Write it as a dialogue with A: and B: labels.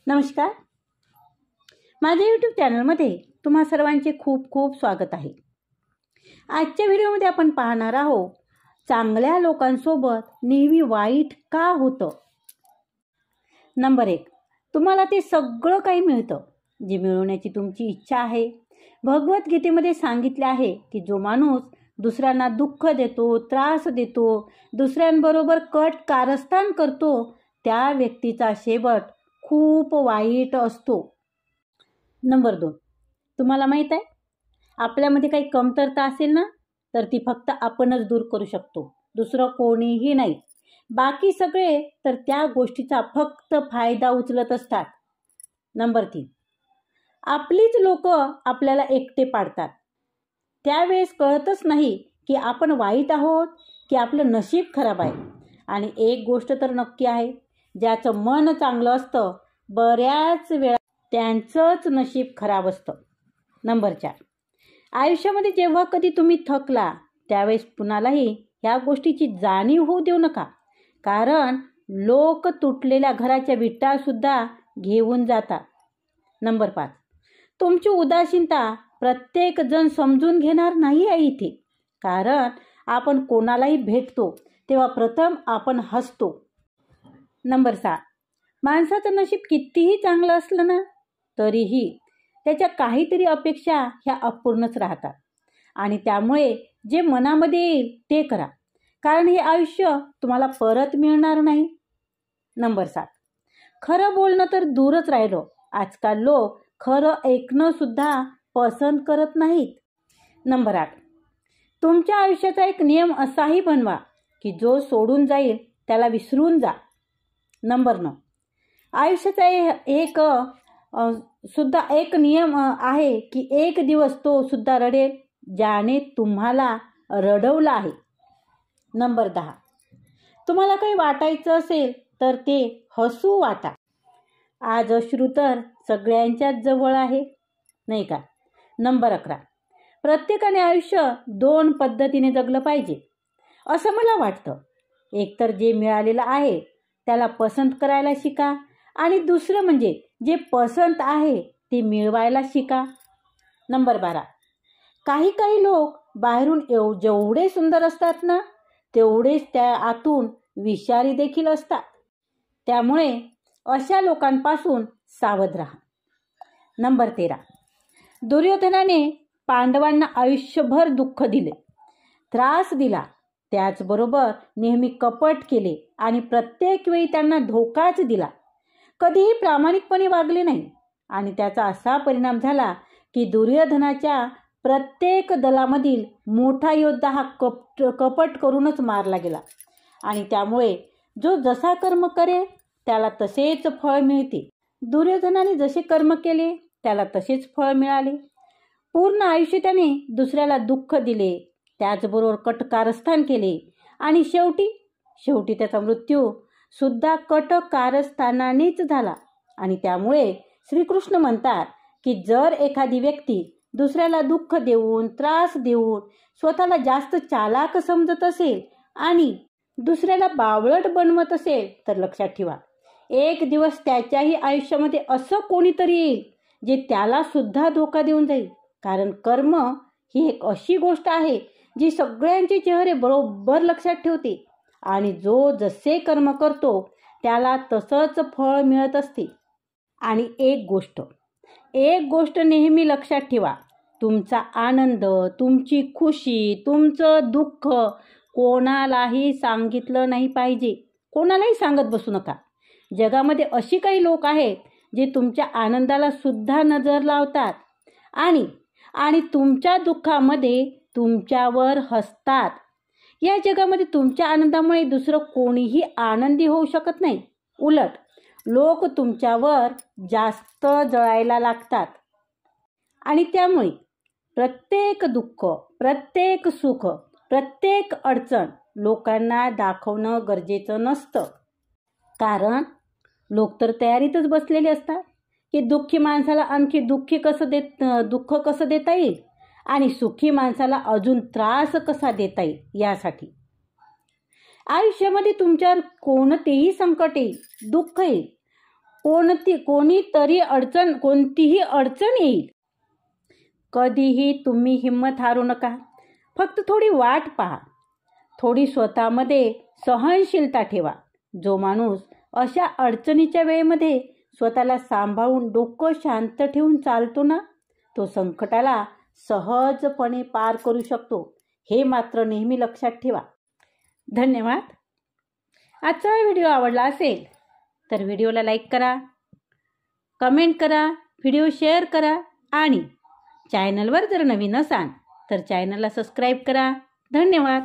A: नमस्कार. माझ्या यूट्यूब चॅनलमध्ये तुम्हा सर्वांचे खूप खूप स्वागत आहे. आजच्या व्हिडिओमध्ये आपण पाहणार आहोत चांगल्या लोकांसोबत नेहमी वाईट का होतं. नंबर 1, तुम्हाला ते सगळं काही मिळतं जे मिळवण्याची तुमची इच्छा आहे. भगवद्गीतेमध्ये सांगितले आहे की जो माणूस दुसऱ्यांना दुःख देतो, त्रास देतो, दुसऱ्यांबरोबर कट कारस्थान करतो, त्या व्यक्तीचा शेवट खूप वाईट असतो. नंबर 2, तुम्हाला माहीत आहे आपल्यामध्ये काही कमतरता असेल ना तर ती फक्त आपणच दूर करू शकतो, दुसरं कोणीही नाही. बाकी सगळे तर त्या गोष्टीचा फक्त फायदा उचलत असतात. नंबर 3, आपलीच लोक आपल्याला एकटे पाडतात. त्यावेळेस कळतच नाही की आपण वाईट आहोत की आपलं नशीब खराब आहे. आणि एक गोष्ट तर नक्की आहे, ज्याचं मन चांगलं असतं बऱ्याच वेळा त्यांचंच नशीब खराब असतं. नंबर 4, आयुष्यामध्ये जेव्हा कधी तुम्ही थकला त्यावेळेस कुणालाही ह्या गोष्टीची जाणीव होऊ देऊ नका, कारण लोक तुटलेल्या घराच्या विटासुद्धा घेऊन जातात. नंबर 5, तुमची उदासीनता प्रत्येक जण समजून घेणार नाही आहे इथे, कारण आपण कोणालाही भेटतो तेव्हा प्रथम आपण हसतो. नंबर 6, माणसाचं नशीब कितीही चांगलं असलं ना तरीही त्याच्या काहीतरी अपेक्षा ह्या अपूर्णच राहतात. आणि त्यामुळे जे मनामध्ये येईल ते करा, कारण हे आयुष्य तुम्हाला परत मिळणार नाही. नंबर 7, खरं बोलणं तर दूरच राहिलं, आजकाल लोक खरं ऐकणं सुद्धा पसंत करत नाहीत. नंबर 8, तुमच्या आयुष्याचा एक नियम असाही बनवा की जो सोडून जाईल त्याला विसरून जा. नंबर 9, आयुष्याचा एक नियम आहे की एक दिवस तो सुद्धा रडेल ज्याने तुम्हाला रडवलं आहे. नंबर 10, तुम्हाला काही वाटायचं असेल तर ते हसू वाटा. आज अश्रू तर सगळ्यांच्याच जवळ आहे, नाही का. नंबर 11, प्रत्येकाने आयुष्य 2 पद्धतीने जगलं पाहिजे असं मला वाटतं. एकतर जे मिळालेलं आहे त्याला पसंत करायला शिका, आणि दुसरं म्हणजे जे पसंत आहे ते मिळवायला शिका. नंबर 12, काही लोक बाहेरून जेवढे सुंदर असतात ना तेवढेच त्या आतून विषारी देखील असतात. त्यामुळे अशा लोकांपासून सावध राहा. नंबर 13, दुर्योधनाने पांडवांना आयुष्यभर दुःख दिले, त्रास दिला, त्याचबरोबर नेहमी कपट केले आणि प्रत्येक वेळी त्यांना धोकाच दिला. कधीही प्रामाणिकपणे वागले नाही, आणि त्याचा असा परिणाम झाला की दुर्योधनाच्या प्रत्येक दलामधील मोठा योद्धा हा कपट करूनच मारला गेला. आणि त्यामुळे जो जसा कर्म करे त्याला तसेच फळ मिळते. दुर्योधनाने जसे कर्म केले त्याला तसेच फळ मिळाले. पूर्ण आयुष्य त्याने दुसऱ्याला दुःख दिले, त्याचबरोबर कटकारस्थान केले, आणि शेवटी त्याचा मृत्यू सुद्धा कटकारस्थानानेच झाला. आणि त्यामुळे श्रीकृष्ण म्हणतात की जर एखादी व्यक्ती दुसऱ्याला दुःख देऊन, त्रास देऊन स्वतःला जास्त चालाक समजत असेल आणि दुसऱ्याला बावळट बनवत असेल तर लक्षात ठेवा, एक दिवस त्याच्याही आयुष्यामध्ये असं कोणीतरी येईल जे त्याला सुद्धा धोका देऊन जाईल. कारण कर्म ही एक अशी गोष्ट आहे जी सगळ्यांचे चेहरे बरोबर लक्षात ठेवते, आणि जो जसे कर्म करतो त्याला तसंच फळ मिळत असते. आणि एक गोष्ट नेहमी लक्षात ठेवा, तुमचा आनंद, तुमची खुशी, तुमचं दुःख कोणालाही सांगितलं नाही पाहिजे. कोणालाही सांगत बसू नका. जगामध्ये अशी काही लोक आहेत जे तुमच्या आनंदाला सुद्धा नजर लावतात आणि तुमच्या दुःखामध्ये तुमच्यावर हसतात. या जगामध्ये तुमच्या आनंदामुळे दुसरं कोणीही आनंदी होऊ शकत नाही. उलट लोक तुमच्यावर जास्त जळायला लागतात. आणि त्यामुळे प्रत्येक दुःख, प्रत्येक सुख, प्रत्येक अडचण लोकांना दाखवणं गरजेचं नसतं. कारण लोक तर तयारीतच बसलेले असतात की दुःखी माणसाला आणखी दुःख कसं देता येईल आणि सुखी माणसाला अजून त्रास कसा देता येईल यासाठी. आयुष्यामध्ये तुमच्यावर कोणतेही संकट येईल, दुःख येईल, कोणतीही अडचण येईल. कधीही तुम्ही हिंमत हारू नका. फक्त थोडी वाट पहा. थोडी स्वतःमध्ये सहनशीलता ठेवा. जो माणूस अशा अडचणीच्या वेळेमध्ये स्वतःला सांभाळून डोकं शांत ठेवून चालतो ना, तो संकटाला सहजपणे पार करू शकतो. हे मात्र नेहमी लक्षात ठेवा. धन्यवाद. आजचा व्हिडिओ आवडला असेल तर व्हिडिओला लाईक करा, कमेंट करा, व्हिडिओ शेअर करा आणि चॅनलवर जर नवीन असाल तर चॅनलला सबस्क्राईब करा. धन्यवाद.